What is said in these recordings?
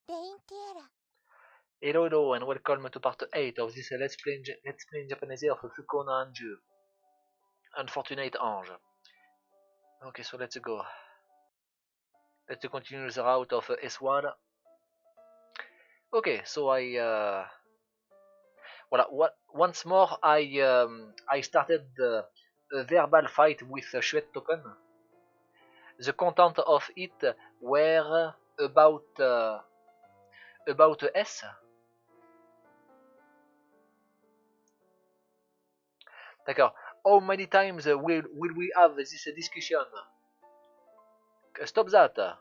Hello, hello, and welcome to part 8 of this Let's Play in Japanese of Siscon S. Unfortunate Ange. Okay, so let's go. Let's continue the route of S1. Okay, so once more I started a verbal fight with Shuet Token. The content of it were about S. D'accord. How many times will we have this discussion? Stop that.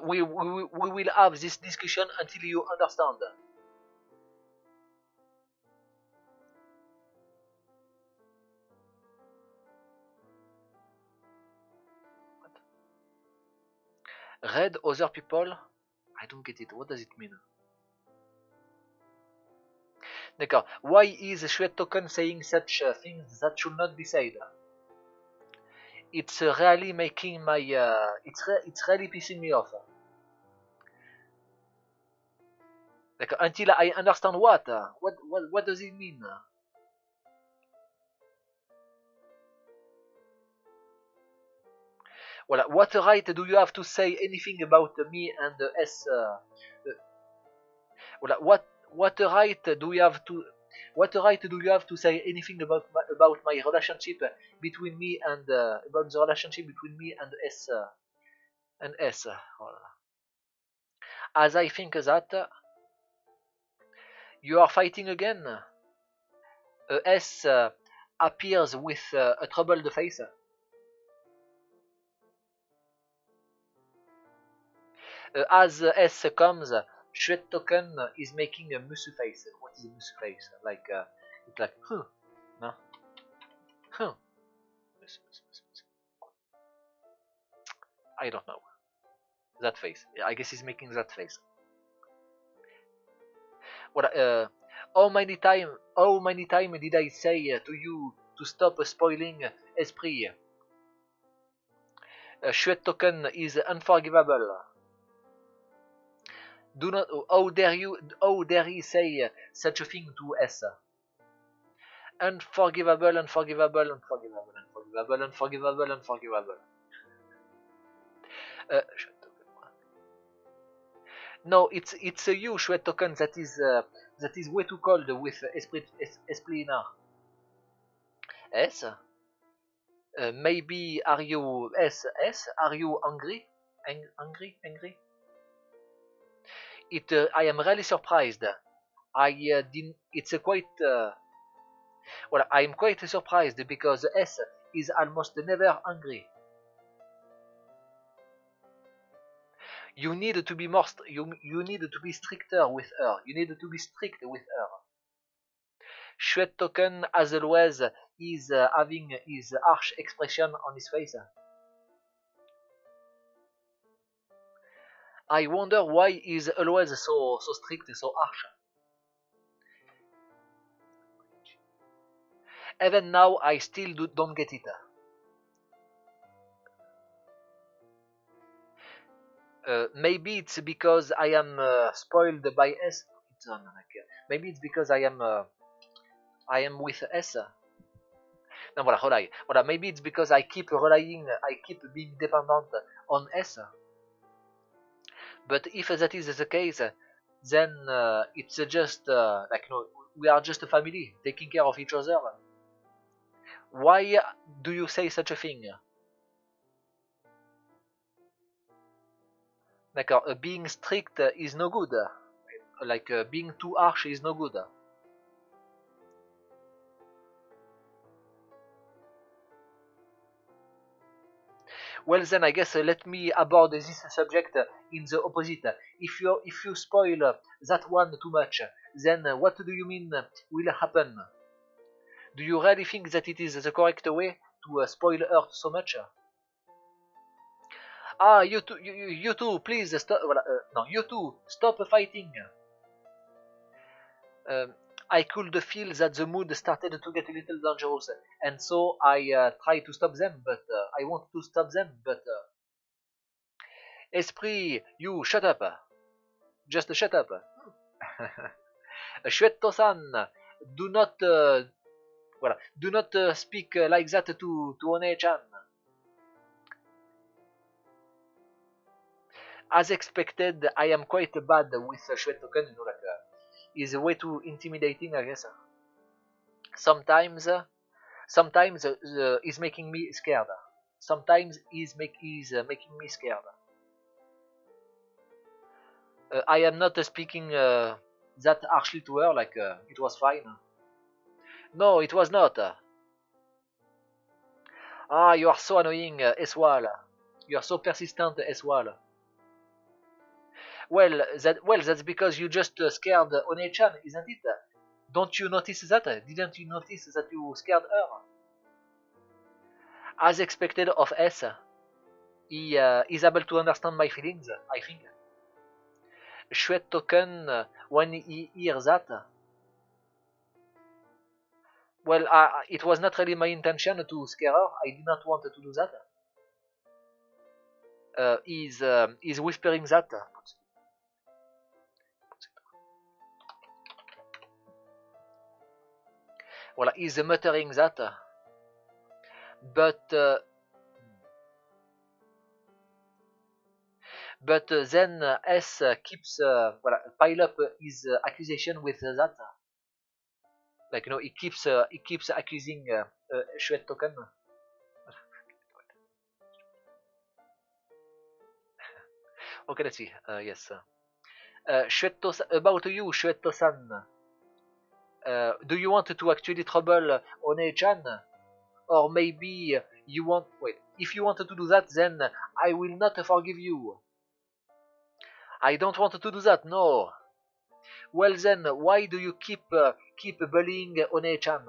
We will have this discussion until you understand. What? Read other people? I don't get it. What does it mean? D'accord. Why is Shuet Token saying such things that should not be said? It's really making my it's really pissing me off. Like, until I understand what does it mean? Well, what right do you have to say anything about me and S? Well, what right do you have to say anything about my relationship between me and about the relationship between me and S and S? As I think that you are fighting again. S appears with a troubled face. As S comes, Shuet Token is making a musu face. What is a musu face? Like it's like no, I don't know. That face. I guess he's making that face. What? How many time did I say to you to stop spoiling Esprit? Shuet Token is unforgivable. Do not. How dare he say such a thing to S? Unforgivable. No, it's you, Shuet Token, that is way too cold with Esprit Nard. S? Maybe are you S? Are you angry? Angry? I am really surprised. I didn't. It's quite. Well, I am quite surprised because S is almost never angry. You need to be more. You need to be stricter with her. You need to be strict with her. Shuet Token, as always, is having his harsh expression on his face. I wonder why he's always so strict, so harsh. Even now, I still don't get it. Maybe it's because I am spoiled by S. Maybe it's because I am with S. No, voilà, maybe it's because I keep being dependent on S. But if that is the case, then it's just we are just a family taking care of each other. Why do you say such a thing? D'accord, being strict is no good. Like being too harsh is no good. Well then, I guess let me abord this subject in the opposite. If you spoil that one too much, then what do you mean will happen? Do you really think that it is the correct way to spoil her so much? Ah, you two, please stop. No, you two, stop fighting. I could feel that the mood started to get a little dangerous, and so I tried to stop them. But I want to stop them, but Esprit, you shut up. Just shut up. Shwetto-san, do not voilà, do not speak like that to One-chan. As expected, I am quite bad with Shwetto-kun, you know, like he's way too intimidating, I guess. Sometimes he's making me scared. Sometimes he's making me scared. I am not speaking that harshly to her, like it was fine. No, it was not. Ah, you are so annoying, Eswal. You are so persistent, Eswal. That's because you just scared One-chan, isn't it? Don't you notice that? Didn't you notice that you scared her? As expected of S, he is able to understand my feelings, I think. Shwetto-kun, when he hears that, well, it was not really my intention to scare her. I did not want to do that. He's whispering that. Well, he's muttering that. But then S keeps pile up his accusation with that. Like, you know, he keeps accusing Shwetto-kun. Okay, let's see. Yes. About you, Shwetto-san. Do you want to actually trouble One-chan? Or maybe you want... Wait, if you wanted to do that, then I will not forgive you. I don't want to do that, no. Well then, why do you keep bullying One-chan?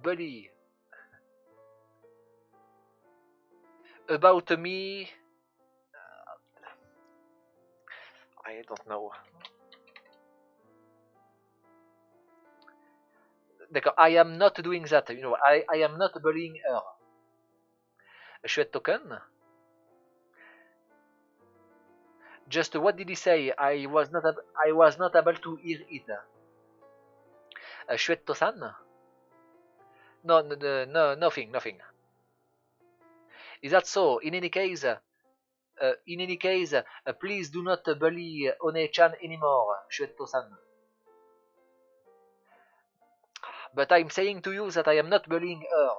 Bully. About me... I don't know. I am not doing that, you know, I am not bullying her. Shwetto-kun? Just what did he say? I was not able to hear it. Shwetto-san? No, nothing. Is that so? In any case, please do not bully One-chan anymore, Shwetto-san. But I'm saying to you that I am not bullying her.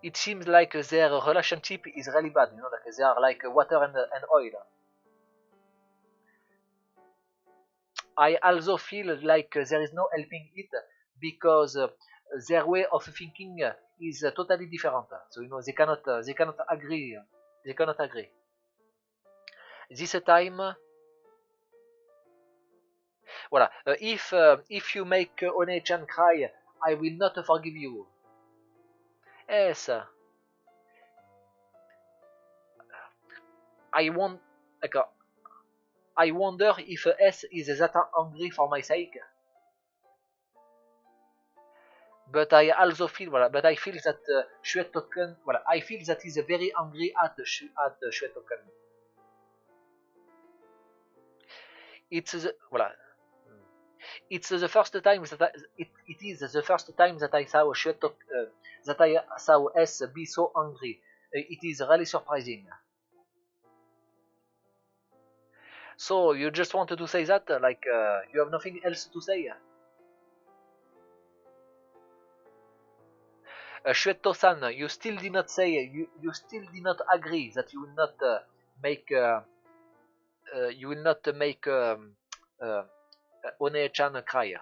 It seems like their relationship is really bad, you know, like they are like water and oil. I also feel like there is no helping it because their way of thinking is totally different. So you know they cannot agree. They cannot agree. This time, voilà. If you make One-chan cry, I will not forgive you. Yes. I want like I wonder if S is that angry for my sake. But I also feel, but I feel that Shwetto-kun, I feel that he's very angry at Shwetto-kun. It's it's the first time that it is the first time that I saw that I saw S be so angry. It is really surprising. So you just wanted to say that, like you have nothing else to say? Shwetto-san, you still did not say, you still did not agree that you will not make One-chan cry.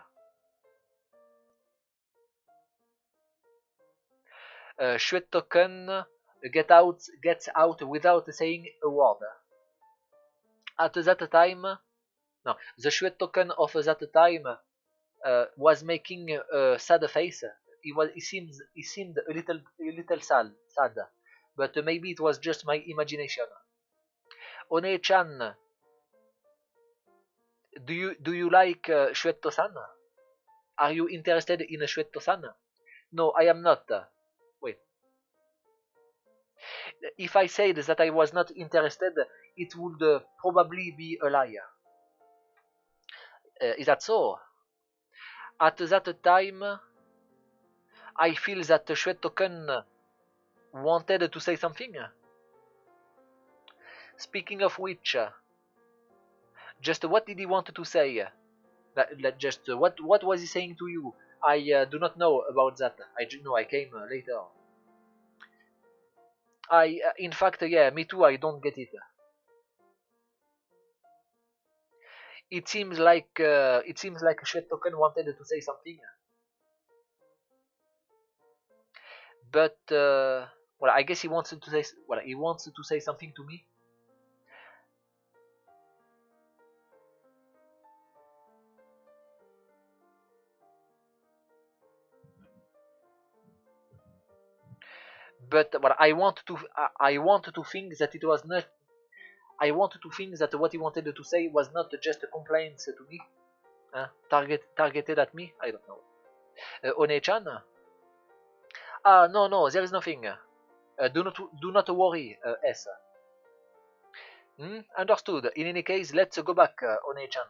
Shwetto-kun gets out without saying a word. At that time, no, the Shwetto-kun of that time was making a sad face. He seemed a little sad, but maybe it was just my imagination. One-chan, do you like Shwetto-san? Are you interested in Shwetto-san? No, I am not. Wait. if I said that I was not interested, it would probably be a lie. Is that so? At that time, I feel that Shuet Token wanted to say something. Speaking of which, just what did he want to say? Just what was he saying to you? I do not know about that. I know I came later. In fact, yeah, me too. I don't get it. It seems like Shuet Token wanted to say something, but well, I guess he wants to say something to me. But well, I want to think that it was not. I want to think that what he wanted to say was not just a complaint to me, targeted at me. I don't know. One-chan? Ah, no, no, there is nothing. Do not worry, S. Understood. In any case, let's go back, One-chan.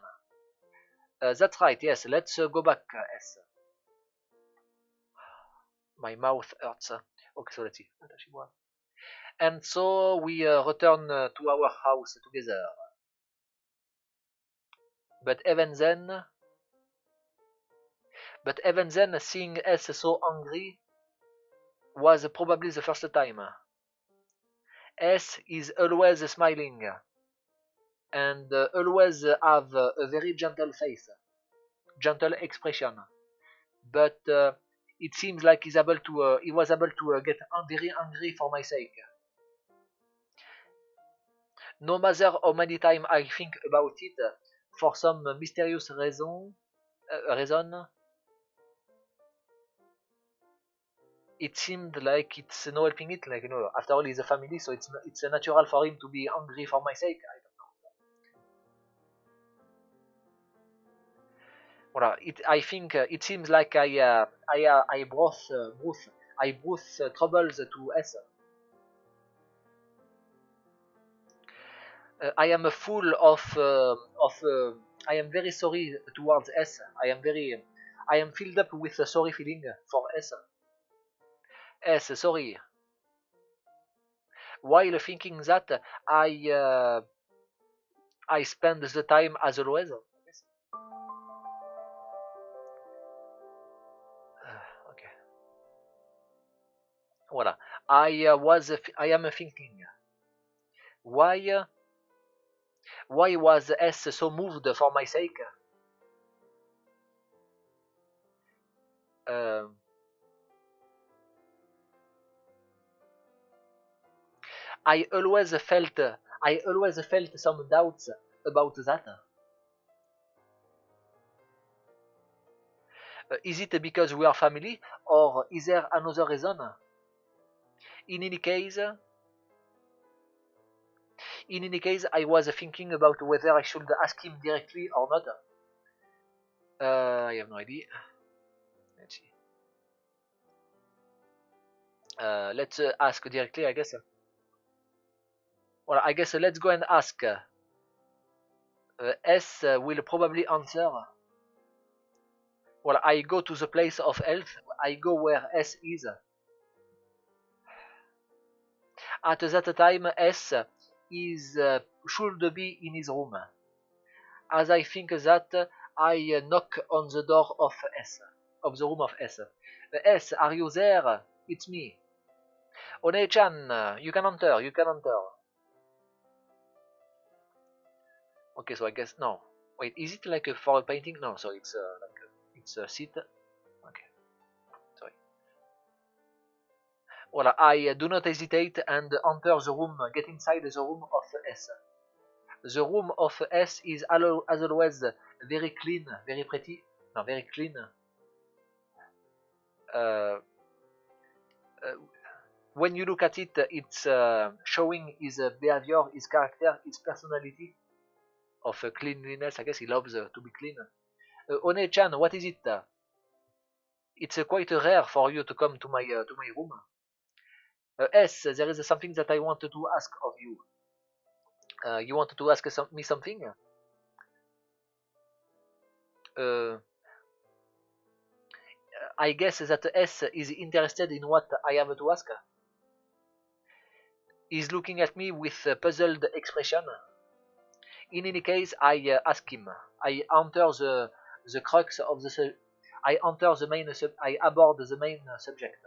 That's right. Yes, let's go back, S. My mouth hurts. Okay, so let's see. And so we return to our house together. But even then, seeing S so angry was probably the first time. S is always smiling and always have a very gentle face, gentle expression. But it seems like he was able to get very angry for my sake. No matter how many times I think about it, for some mysterious reason, it seemed like it's no helping it. Like, after all, he's a family, so it's natural for him to be angry for my sake. I don't know. Well, I think it seems like I brought troubles to S. I am full I am very sorry towards S. I am filled up with a sorry feeling for S. S, sorry. While thinking that, I spend the time as always. Okay. Voilà. I am thinking, why was S so moved for my sake? Um, I always felt some doubts about that. Is it because we are family, or is there another reason? In any case, I was thinking about whether I should ask him directly or not. I have no idea. Let's see. Let's ask directly, I guess. Well, I guess let's go and ask. S will probably answer. Well, I go to the place of health. I go where S is. At that time, S is should be in his room. As I think that, I knock on the door of the room of S. S, are you there? It's me. One-chan, you can enter. You can enter. Okay, so I guess no. Wait, is it like for a painting? No, so it's it's a seat. Okay, sorry. Well, I do not hesitate and enter the room. Get inside the room of S. The room of S is as always very clean, very pretty. No, very clean. Uh, uh, when you look at it, it's showing his behavior, his character, his personality of cleanliness. I guess he loves to be clean. One-chan, what is it? It's quite rare for you to come to my room. S, there is something that I wanted to ask of you. You wanted to ask me something? I guess that S is interested in what I have to ask. He's looking at me with a puzzled expression. In any case, I ask him. I enter the crux of the. I enter the main. I abord the main subject.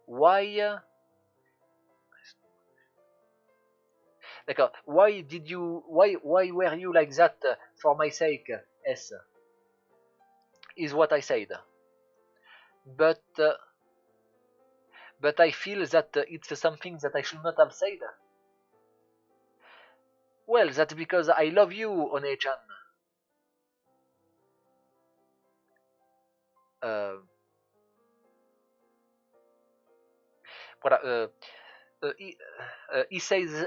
Why? D'accord. Why did you? Why were you like that for my sake? S is what I said. But I feel that it's something that I should not have said. Well, that's because I love you, One-chan. Voilà, he says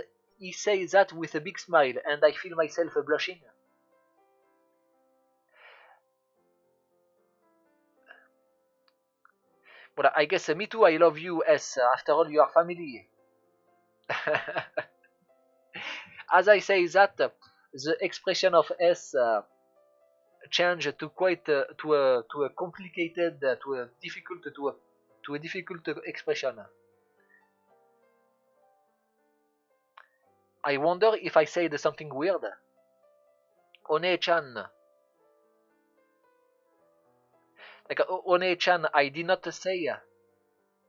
that with a big smile, and I feel myself blushing. Voilà, I guess me too. I love you, S. After all, you are family. As I say that, the expression of S changed to quite to a complicated, to a difficult expression. I wonder if I said something weird. One-chan. Like, One-chan, I did not say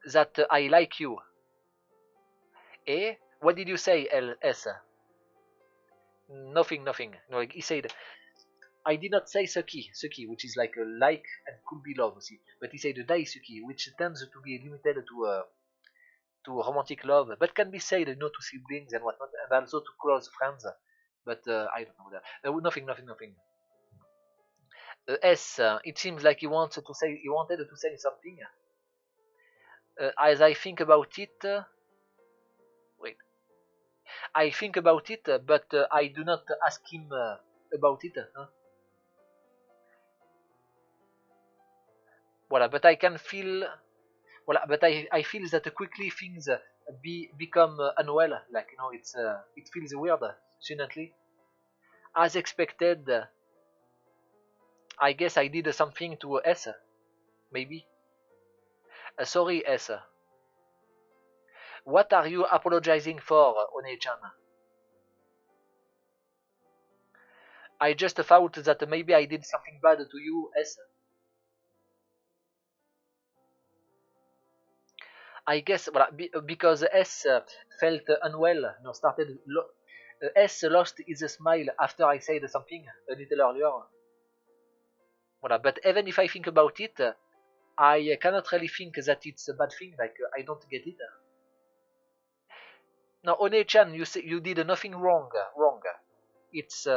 that I like you. Eh? What did you say, LS? Nothing. No, like he said, I did not say suki, which is like a like and could be love, see. But he said daisuki, which tends to be limited to romantic love, but can be said, to siblings and whatnot, and also to close friends. But I don't know that. Nothing. S. It seems like he wanted to say something. As I think about it, wait. I think about it, but I do not ask him about it. Voilà, but I can feel. Voilà, but I feel that quickly things become unwell. Like it feels weird suddenly. As expected, I guess I did something to S. Maybe. Sorry, S. What are you apologizing for, One-chan? I just thought that maybe I did something bad to you, S. I guess because S felt unwell, started. S lost his smile after I said something a little earlier. Voilà, but even if I think about it, I cannot really think that it's a bad thing. Like I don't get it. Now, One-chan, you did nothing wrong. It's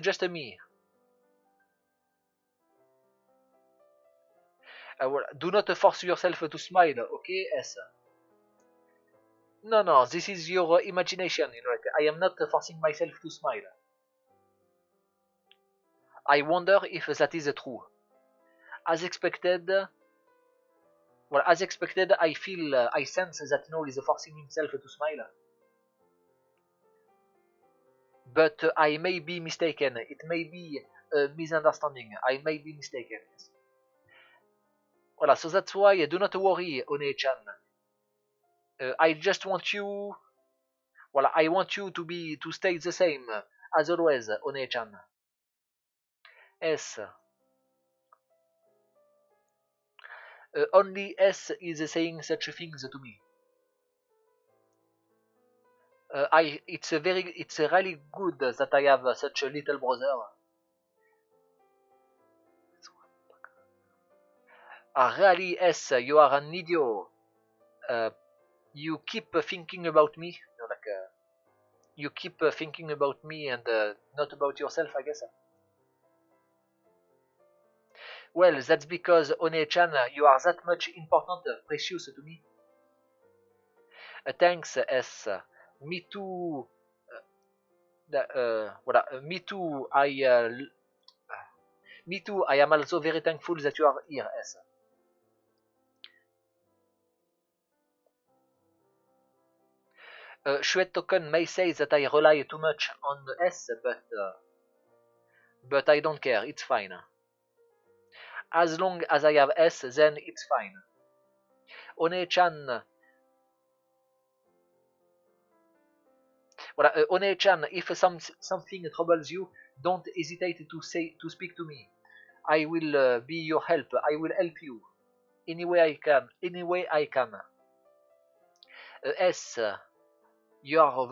just me. Do not force yourself to smile, okay, S? No, this is your imagination. Like, I am not forcing myself to smile. I wonder if that is true. As expected, I feel, I sense that is forcing himself to smile. But I may be mistaken. It may be a misunderstanding. I may be mistaken. Voilà, so that's why do not worry, One-chan. I just want you. Well, I want you to stay the same as always, One-chan. S. Only S is saying such things to me. It's really good that I have such a little brother. Really, S, you are an idiot. You keep thinking about me. You keep thinking about me and not about yourself, I guess. Well, that's because, One-chan, you are that much important, precious to me. Thanks, S. Me too. Me too. Me too. I am also very thankful that you are here, S. Shuet token may say that I rely too much on the S, but I don't care. It's fine. As long as I have S, then it's fine. One-chan, voilà, One-chan, if something troubles you, don't hesitate to speak to me. I will be your help. I will help you any way I can. Any way I can. S, you are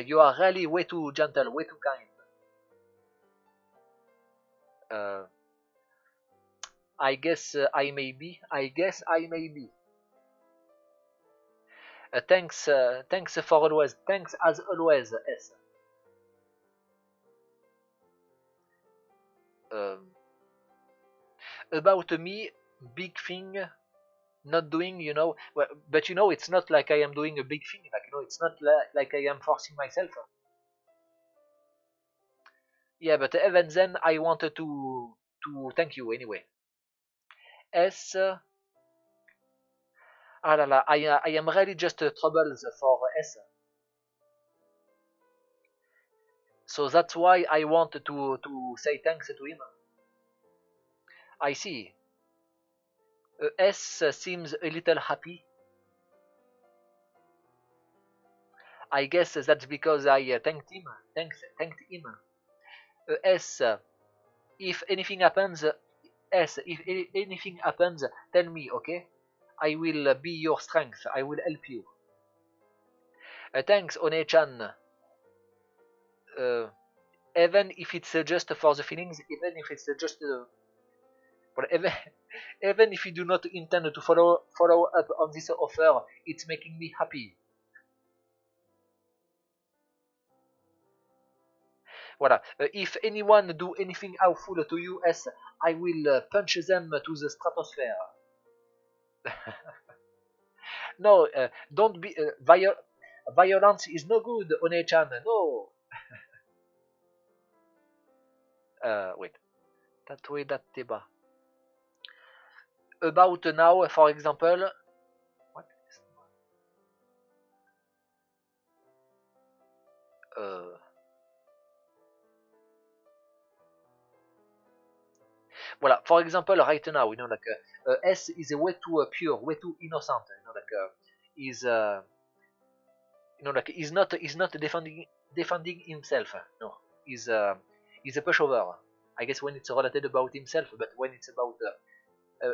you are really way too gentle, way too kind. I guess I may be. I guess I may be. Thanks for always. Thanks as always, S. About me, big thing, not doing, well, but it's not like I am doing a big thing. Like, it's not like I am forcing myself. Yeah, but even then, I wanted to thank you anyway. S. Ah la la, I am really just troubles for S. So that's why I want to say thanks to him. I see. S seems a little happy. I guess that's because I thanked him. Thanked him. S. If anything happens, if anything happens, tell me, okay? I will be your strength. I will help you. Thanks, One-chan. Even if it's just for the feelings, even if it's just but even if you do not intend to follow up on this offer, it's making me happy. Voilà. If anyone do anything awful to you, S, I will punch them to the stratosphere. No, don't be violence is no good, One-chan. No. Wait. Tatoué Datteba. About now, for example. What? Voilà. For example, right now, like S is way too pure, way too innocent. Like he's not defending himself. No, he's a pushover. I guess when it's related about himself, but when it's about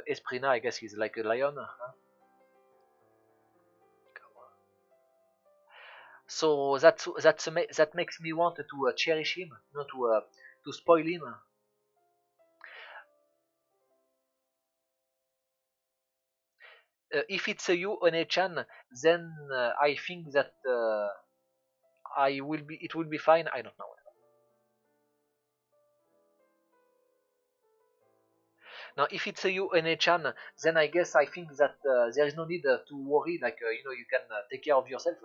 Esprina, I guess he's like a lion. Huh? So that makes me want to cherish him, not to spoil him. If it's you, One-chan, then I think that it will be fine. I don't know. Now, if it's you, One-chan, then I guess I think that there is no need to worry. Like you can take care of yourself.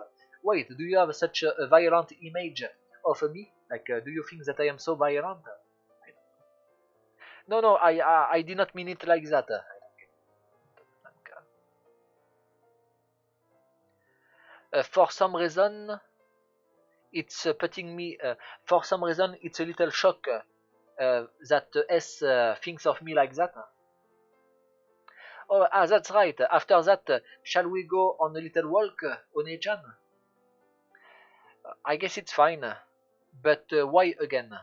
Wait, do you have such a violent image of me? Like, do you think that I am so violent? No, no, I did not mean it like that. For some reason, it's putting me. For some reason, it's a little shock that S thinks of me like that. Oh, that's right. After that, shall we go on a little walk, One-chan? I guess it's fine. But why again?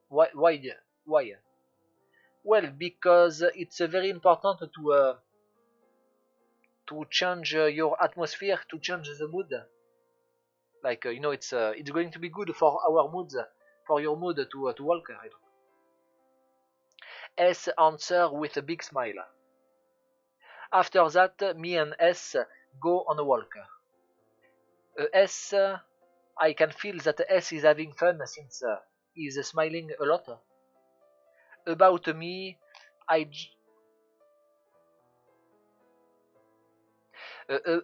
Why? Why? Why? Well, because it's very important to change your atmosphere, to change the mood. Like it's going to be good for our moods, for your mood to walk. S answer with a big smile. After that, me and S go on a walk. S, I can feel that S is having fun since he's smiling a lot. About me, I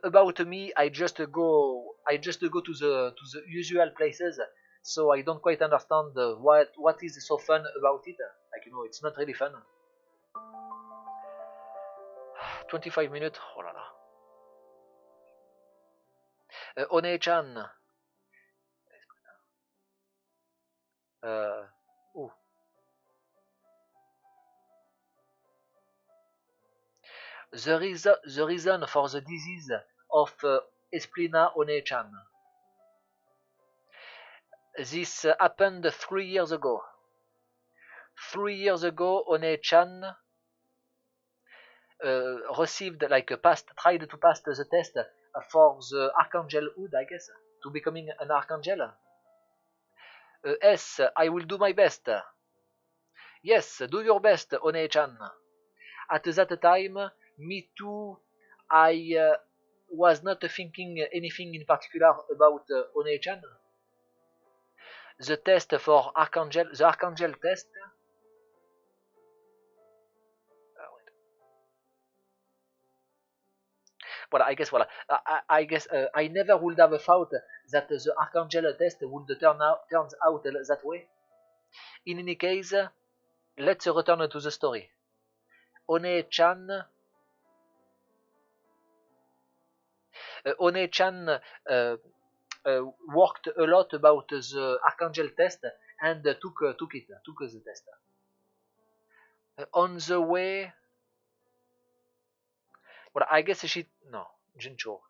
about me, I just go to the usual places, so I don't quite understand what is so fun about it. Like it's not really fun. 25 minutes. Oh la la. One-chan. Ooh. The reason for the disease of Esplina One-chan. This happened 3 years ago. 3 years ago, One-chan received, like, tried to pass the test for the archangelhood, I guess, to becoming an archangel. S, I will do my best. Yes, do your best, One-chan. At that time, me too, I was not thinking anything in particular about One-chan. The test for the archangel test. Well, I guess, I guess I never would have thought that the archangel test would turns out that way. In any case, let's return to the story. One-chan worked a lot about the archangel test and took the test. On the way, well, I guess no, Jincho.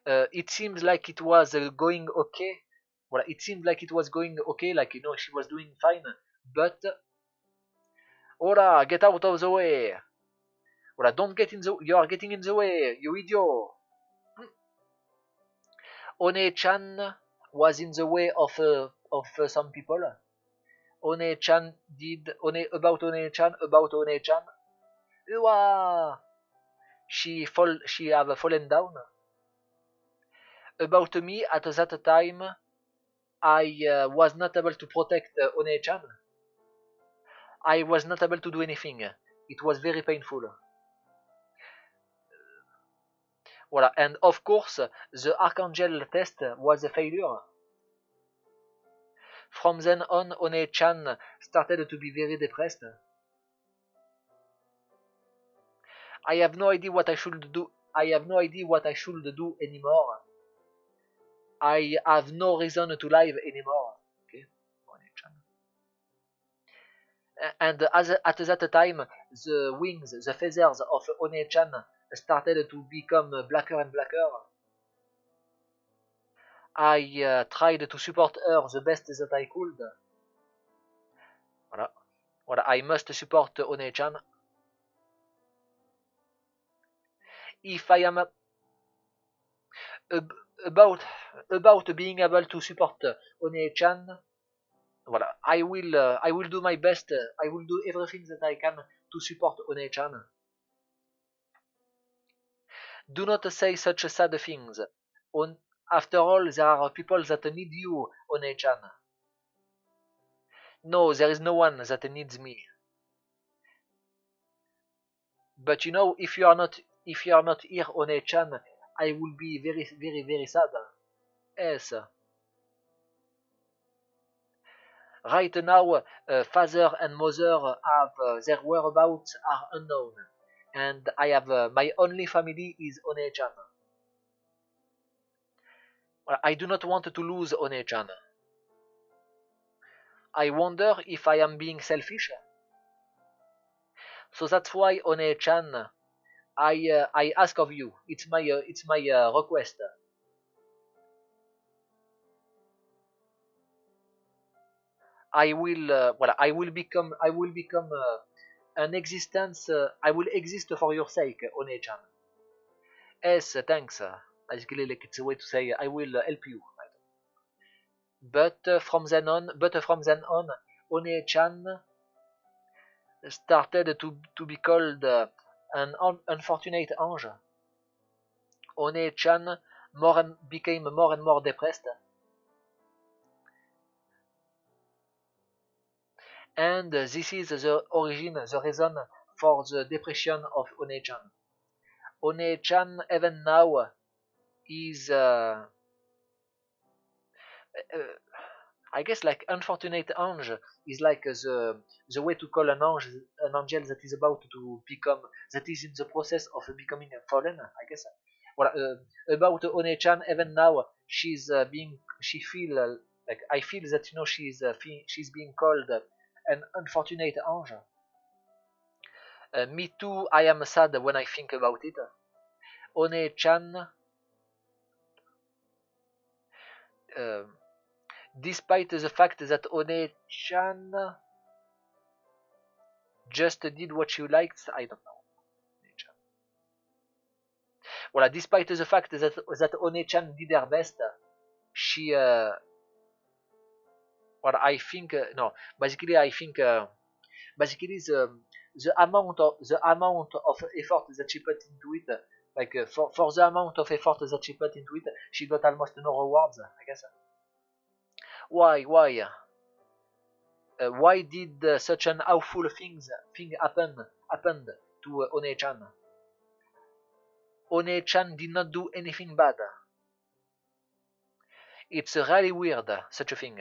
It seems like it was going okay. Well, it seemed like it was going okay, like, she was doing fine. But, Ora, get out of the way. Ora, don't get in the. You are getting in the way, you idiot. One-chan was in the way of some people. One-chan about One-chan. Uwa! She have fallen down. About me, at that time, I was not able to protect One-chan. I was not able to do anything. It was very painful. Voilà. And of course, the Archangel test was a failure. From then on, One-chan started to be very depressed. I have no idea what I should do. I have no idea what I should do anymore. I have no reason to live anymore. Okay, One-chan. And at that time, the wings, the feathers of One-chan started to become blacker and blacker. I tried to support her the best that I could. Voilà. Voilà, I must support One-chan. If I am about being able to support One-chan, voilà, I will do my best. I will do everything that I can to support One-chan. Do not say such sad things. After all, there are people that need you, One-chan. No, there is no one that needs me. But if you are not here, One-chan, I will be very, very, very sad. Yes. Right now, father and mother have their whereabouts are unknown, and I have my only family is One-chan. I do not want to lose One-chan. I wonder if I am being selfish. So that's why, One-chan, I ask of you. It's my request. I will become an existence. I will exist for your sake, One-chan. Yes, thanks. Basically, like, it's a way to say I will help you. But from then on, One-chan started to be called an unfortunate ange. One-chan became more and more depressed. And this is the origin, the reason for the depression of One-chan. One-chan even now is I guess like Unfortunate Ange is like the way to call an angel that is about to become, that is in the process of becoming a fallen, I guess. Well, about One-chan, even now she feel like I feel that she's being called an unfortunate ange. Me too. I am sad when I think about it. One-chan, uh, despite the fact that One-chan just did what she liked, I don't know. Well, despite the fact that One-chan did her best, she well, I think no. Basically, I think basically the amount of effort that she put into it, like for the amount of effort that she put into it, she got almost no rewards, I guess. Why did such an awful thing happened to One-chan? One-chan did not do anything bad. It's really weird, such a thing.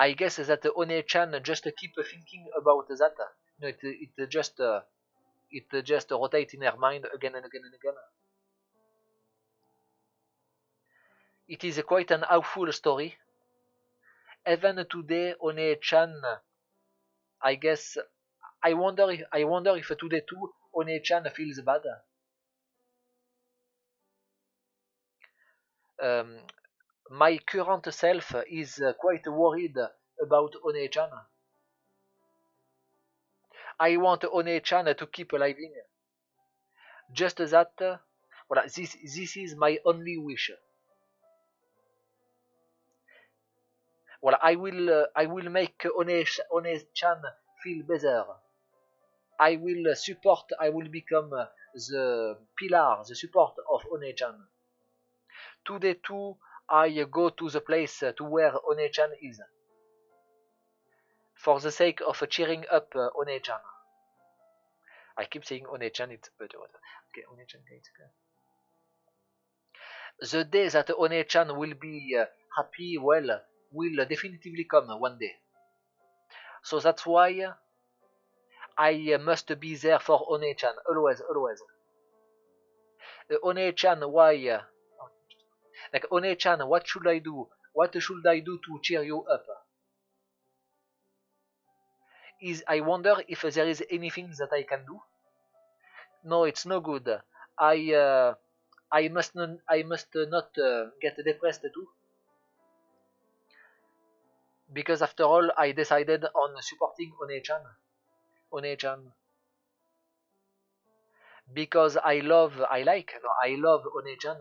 I guess that One-chan just keep thinking about that. No, it just rotates in her mind again and again and again. It is quite an awful story. Even today, One-chan, I guess, I wonder if today too One-chan feels bad. Um, my current self is quite worried about One-chan. I want One-chan to keep living. Just that, well, this is my only wish. Well, I will make One-chan feel better. I will support. I will become the support of One-chan. Today too, I go to the place to where One-chan is, for the sake of cheering up One-chan. I keep saying One-chan, it's better. Okay, One-chan. The day that One-chan will be happy, well, will definitively come one day. So that's why I must be there for One-chan, always, always. One-chan, why? Like, One-chan, what should I do? What should I do to cheer you up? I wonder if there is anything that I can do. No, it's no good. I uh, I must not get depressed too, because after all, I decided on supporting One-chan. One-chan, because I love One-chan.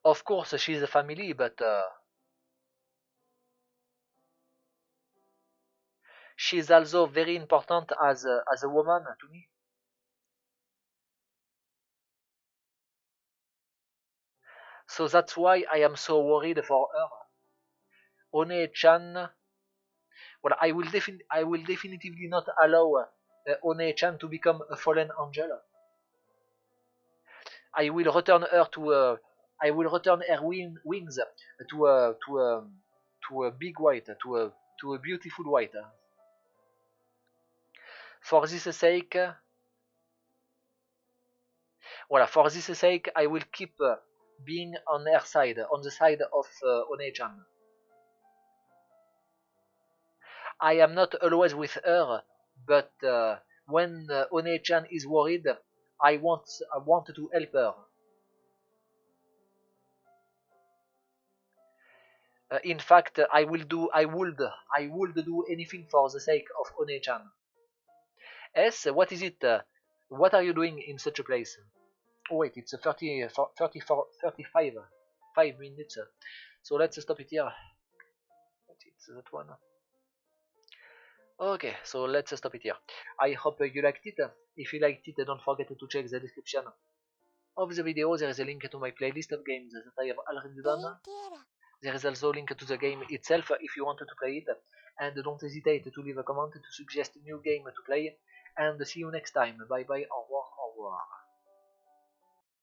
Of course, she's a family, but she's also very important as a woman to me. So that's why I am so worried for her. One-chan, well, I will definitively not allow One-chan to become a fallen angel. I will return her to I will return her wings to a big white, to a beautiful white. For this sake, for this sake, I will keep being on her side, on the side of One-chan. I am not always with her, but when One-chan is worried, I want to help her. In fact, I would do anything for the sake of One-chan. S, what is it? What are you doing in such a place? Oh wait, it's 35 5 minutes. So let's stop it here. It's that one. Okay, so let's stop it here. I hope you liked it. If you liked it, don't forget to check the description of the video. There is a link to my playlist of games that I have already done. There is also a link to the game itself if you want to play it. And don't hesitate to leave a comment to suggest a new game to play. And see you next time. Bye bye. Au revoir. Au revoir.